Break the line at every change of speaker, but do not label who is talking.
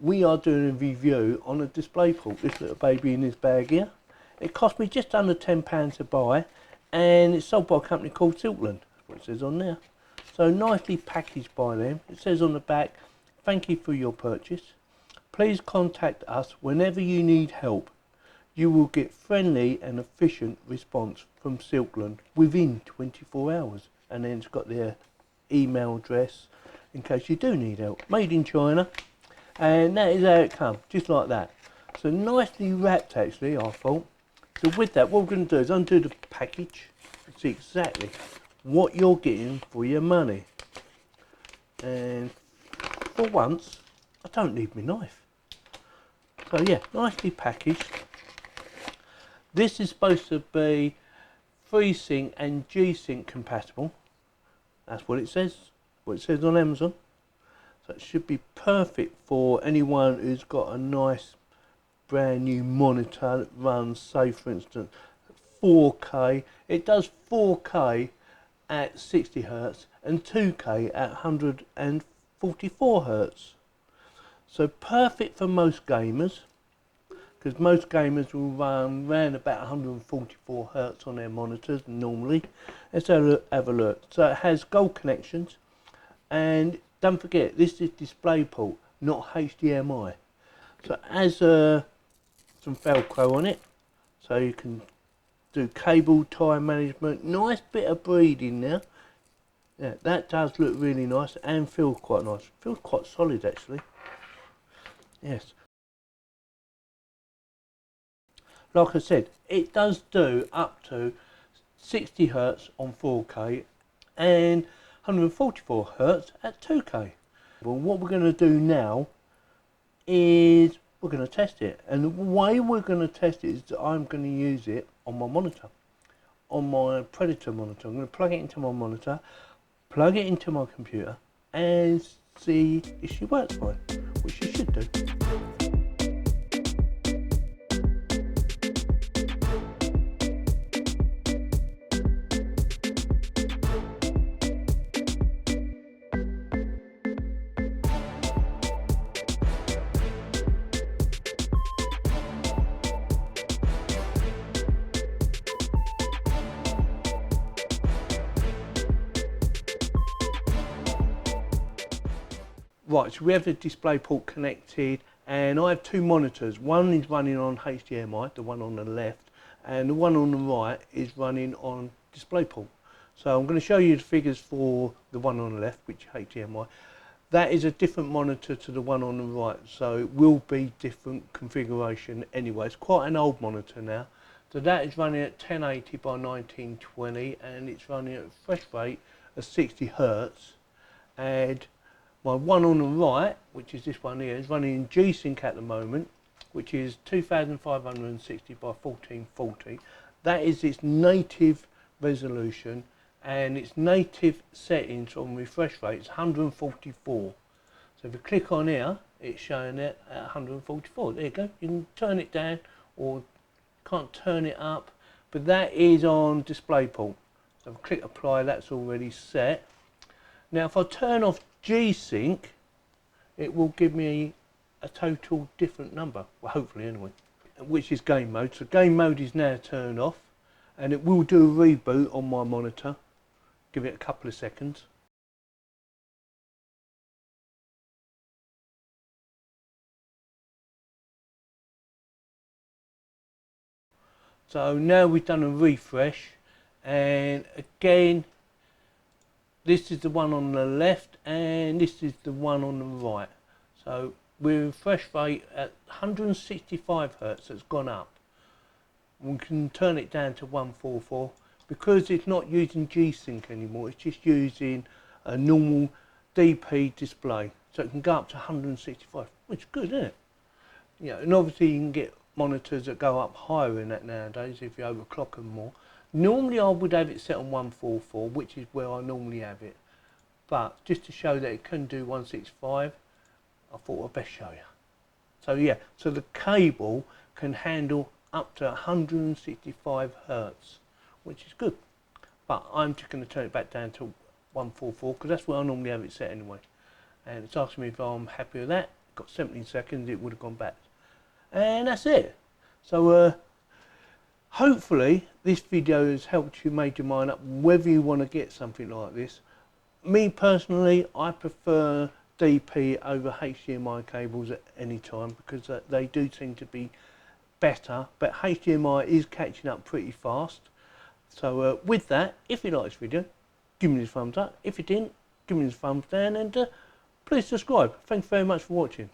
we are doing a review on a DisplayPort, this little baby in this bag here. It cost me just under £10 to buy, and it's sold by a company called Silkland, that's what it says on there. So nicely packaged by them. It says on the back, thank you for your purchase. Please contact us whenever you need help. You will get friendly and efficient response from Silkland within 24 hours. And then it's got their email address in case you do need help. Made in China. And that is how it comes, just like that. So nicely wrapped actually, I thought. So with that, what we're going to do is undo the package and see exactly what you're getting for your money. And for once, I don't need my knife. So yeah, nicely packaged. This is supposed to be FreeSync and G-Sync compatible. That's what it says on Amazon. So it should be perfect for anyone who's got a nice brand new monitor that runs, say for instance, 4K. It does 4K at 60 Hz and 2K at 144 Hz. So perfect for most gamers, because most gamers will run around about 144 Hz on their monitors normally. Let's have a look. So it has gold connections, and don't forget this is DisplayPort, not HDMI. So it has some Velcro on it, so you can do cable tie management. Nice bit of breathing there. Yeah, that does look really nice and feels quite nice. Feels quite solid actually. Yes. Like I said, it does do up to 60 Hz on 4K and 144 Hz at 2K. Well, what we're going to do now is we're going to test it, and the way we're going to test it is that I'm going to use it on my monitor, on my Predator monitor. I'm going to plug it into my monitor, plug it into my computer, and see if she works fine, which she should do. Right, so we have the DisplayPort connected, and I have two monitors. One is running on HDMI, the one on the left, and the one on the right is running on DisplayPort. So I'm going to show you the figures for the one on the left, which is HDMI. That is a different monitor to the one on the right, so it will be different configuration anyway. It's quite an old monitor now. So that is running at 1080 by 1920, and it's running at a refresh rate of 60 Hz. And my one on the right, which is this one here, is running in G-Sync at the moment, which is 2560 by 1440. That is its native resolution, and its native settings on refresh rate is 144. So if you click on here, it's showing it at 144. There you go. You can turn it down or can't turn it up, but that is on DisplayPort. So if I click apply, that's already set. Now if I turn off G-Sync, it will give me a total different number, well hopefully anyway, which is game mode. So game mode is now turned off, and it will do a reboot on my monitor. Give it a couple of seconds. So now we've done a refresh, and again this is the one on the left and this is the one on the right. So we're refresh rate at 165 Hz, it's gone up. We can turn it down to 144 because it's not using G-Sync anymore, it's just using a normal DP display. So it can go up to 165, which is good, isn't it? Yeah, and obviously you can get monitors that go up higher than that nowadays if you overclock them more. Normally I would have it set on 144, which is where I normally have it. But just to show that it can do 165, I thought I'd best show you. So yeah, so the cable can handle up to 165 Hz, which is good. But I'm just going to turn it back down to 144 because that's where I normally have it set anyway. And it's asking me if I'm happy with that. got 17 seconds, it would have gone back. And that's it. So hopefully this video has helped you make your mind up whether you want to get something like this. Me personally, I prefer DP over HDMI cables at any time because they do seem to be better, but HDMI is catching up pretty fast. So with that, if you like this video, give me a thumbs up. If you didn't, give me a thumbs down, and please subscribe. Thanks very much for watching.